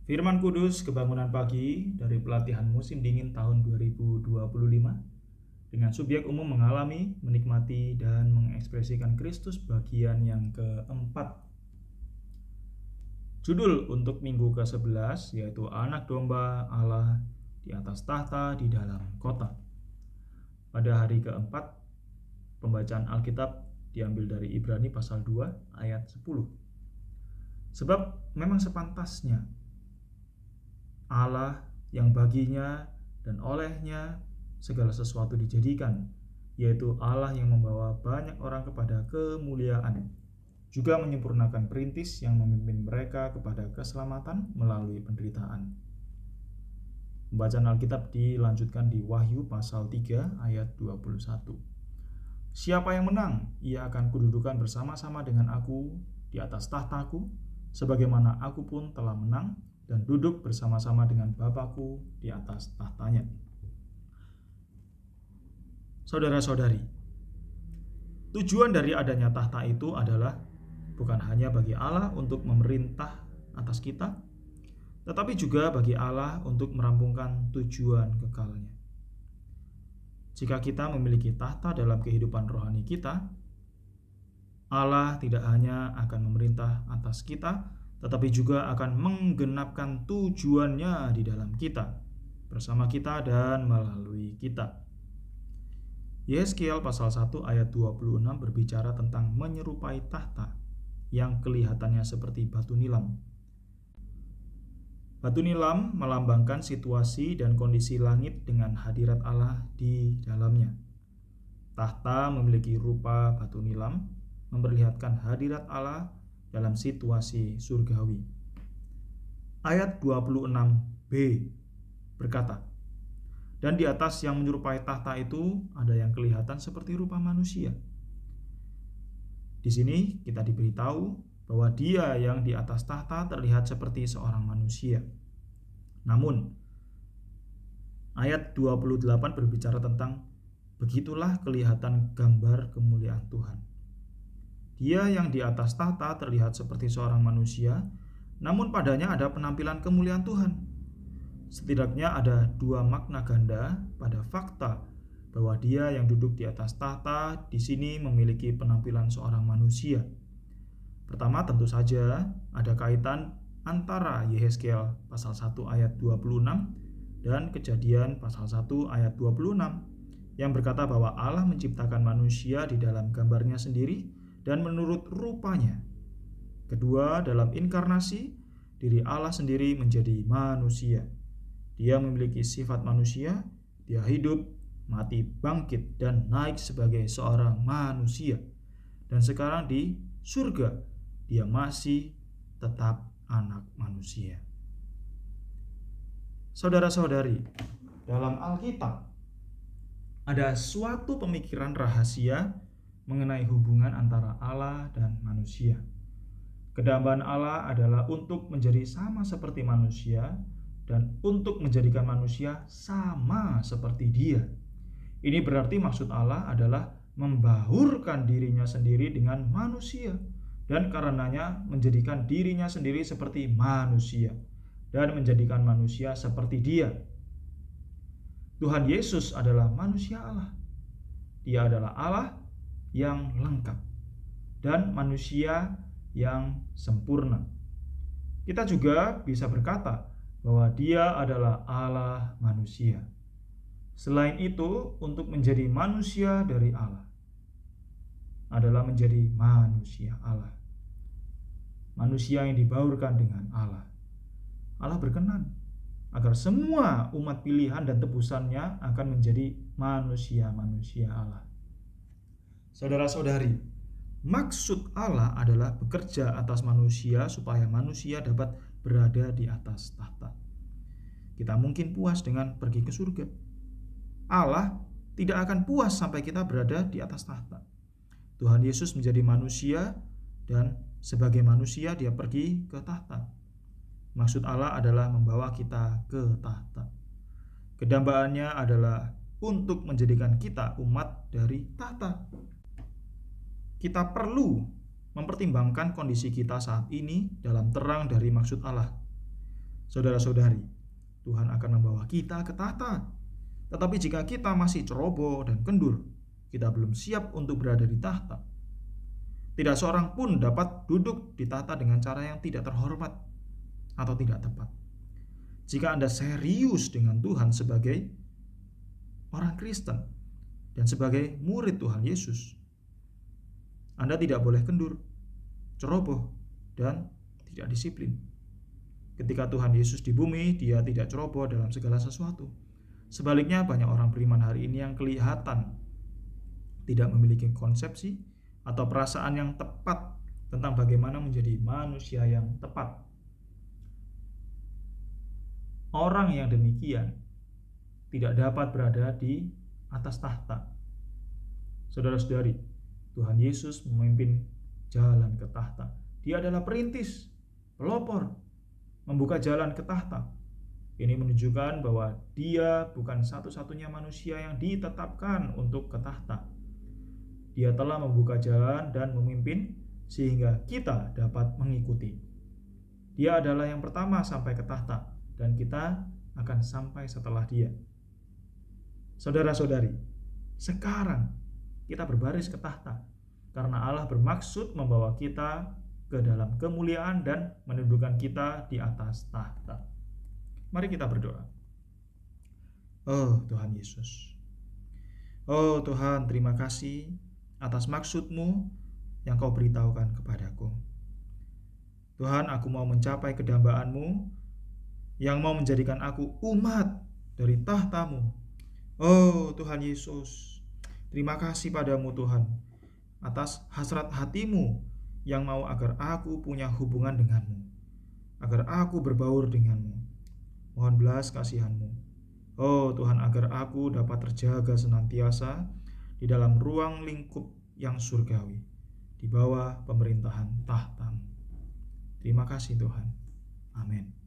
Firman Kudus Kebangunan Pagi dari pelatihan musim dingin tahun 2025 dengan subjek umum mengalami, menikmati, dan mengekspresikan Kristus bagian yang keempat. Judul untuk minggu ke-11 yaitu Anak Domba Allah di atas tahta di dalam kota. Pada hari keempat, pembacaan Alkitab diambil dari Ibrani pasal 2 ayat 10. Sebab memang sepantasnya Allah yang baginya dan olehnya segala sesuatu dijadikan, yaitu Allah yang membawa banyak orang kepada kemuliaan, juga menyempurnakan perintis yang memimpin mereka kepada keselamatan melalui penderitaan. Pembacaan Alkitab dilanjutkan di Wahyu pasal 3 ayat 21. Siapa yang menang, ia akan kududukan bersama-sama dengan aku di atas tahtaku, sebagaimana aku pun telah menang dan duduk bersama-sama dengan Bapakku di atas tahtanya. Saudara-saudari, tujuan dari adanya tahta itu adalah bukan hanya bagi Allah untuk memerintah atas kita, tetapi juga bagi Allah untuk merampungkan tujuan kekalnya. Jika kita memiliki tahta dalam kehidupan rohani kita, Allah tidak hanya akan memerintah atas kita, tetapi juga akan menggenapkan tujuannya di dalam kita, bersama kita dan melalui kita. Yesaya pasal 1 ayat 26 berbicara tentang menyerupai tahta yang kelihatannya seperti batu nilam. Batu nilam melambangkan situasi dan kondisi langit dengan hadirat Allah di dalamnya. Tahta memiliki rupa batu nilam, memperlihatkan hadirat Allah dalam situasi surgawi. Ayat 26b berkata, dan di atas yang menyerupai tahta itu ada yang kelihatan seperti rupa manusia. Di sini kita diberitahu bahwa dia yang di atas tahta terlihat seperti seorang manusia. Namun, ayat 28 berbicara tentang begitulah kelihatan gambar kemuliaan Tuhan. Dia yang di atas tahta terlihat seperti seorang manusia, namun padanya ada penampilan kemuliaan Tuhan. Setidaknya ada dua makna ganda pada fakta bahwa dia yang duduk di atas tahta di sini memiliki penampilan seorang manusia. Pertama, tentu saja ada kaitan antara Yehezkiel pasal 1 ayat 26 dan Kejadian pasal 1 ayat 26 yang berkata bahwa Allah menciptakan manusia di dalam gambarnya sendiri dan menurut rupanya. Kedua, dalam inkarnasi, diri Allah sendiri menjadi manusia. Dia memiliki sifat manusia, dia hidup, mati, bangkit, dan naik sebagai seorang manusia. Dan sekarang di surga, dia masih tetap anak manusia. Saudara-saudari, dalam Alkitab ada suatu pemikiran rahasia mengenai hubungan antara Allah dan manusia. Kedambaan Allah adalah untuk menjadi sama seperti manusia dan untuk menjadikan manusia sama seperti Dia. Ini berarti maksud Allah adalah membaurkan dirinya sendiri dengan manusia dan karenanya menjadikan dirinya sendiri seperti manusia dan menjadikan manusia seperti Dia. Tuhan Yesus adalah manusia Allah. Dia adalah Allah yang lengkap dan manusia yang sempurna. Kita juga bisa berkata bahwa Dia adalah Allah manusia. Selain itu, untuk menjadi manusia dari Allah adalah menjadi manusia Allah. Manusia yang dibaurkan dengan Allah. Allah berkenan agar semua umat pilihan dan tebusannya akan menjadi manusia-manusia Allah. Saudara-saudari, maksud Allah adalah bekerja atas manusia supaya manusia dapat berada di atas tahta. Kita mungkin puas dengan pergi ke surga. Allah tidak akan puas sampai kita berada di atas tahta. Tuhan Yesus menjadi manusia dan sebagai manusia dia pergi ke tahta. Maksud Allah adalah membawa kita ke tahta. Kedambaannya adalah untuk menjadikan kita umat dari tahta. Kita perlu mempertimbangkan kondisi kita saat ini dalam terang dari maksud Allah. Saudara-saudari, Tuhan akan membawa kita ke tahta. Tetapi jika kita masih ceroboh dan kendur, kita belum siap untuk berada di tahta. Tidak seorang pun dapat duduk di tahta dengan cara yang tidak terhormat atau tidak tepat. Jika Anda serius dengan Tuhan sebagai orang Kristen dan sebagai murid Tuhan Yesus, Anda tidak boleh kendur, ceroboh, dan tidak disiplin. Ketika Tuhan Yesus di bumi, Dia tidak ceroboh dalam segala sesuatu. Sebaliknya, banyak orang beriman hari ini yang kelihatan tidak memiliki konsepsi atau perasaan yang tepat tentang bagaimana menjadi manusia yang tepat. Orang yang demikian tidak dapat berada di atas tahta. Saudara-saudari, Tuhan Yesus memimpin jalan ke tahta. Dia adalah perintis, pelopor, membuka jalan ke tahta. Ini menunjukkan bahwa Dia bukan satu-satunya manusia yang ditetapkan untuk ke tahta. Dia telah membuka jalan dan memimpin sehingga kita dapat mengikuti. Dia adalah yang pertama sampai ke tahta, dan kita akan sampai setelah Dia. Saudara-saudari, sekarang kita berbaris ke tahta karena Allah bermaksud membawa kita ke dalam kemuliaan dan menundukkan kita di atas tahta. Mari kita berdoa. Oh Tuhan Yesus, oh Tuhan, terima kasih atas maksud-Mu yang Kau beritahukan kepadaku. Tuhan, aku mau mencapai kedambaan-Mu yang mau menjadikan aku umat dari tahta-Mu. Oh Tuhan Yesus, terima kasih padamu Tuhan atas hasrat hati-Mu yang mau agar aku punya hubungan dengan-Mu, agar aku berbaur dengan-Mu. Mohon belas kasihan-Mu. Oh Tuhan, agar aku dapat terjaga senantiasa di dalam ruang lingkup yang surgawi, di bawah pemerintahan tahta-Mu. Terima kasih Tuhan. Amin.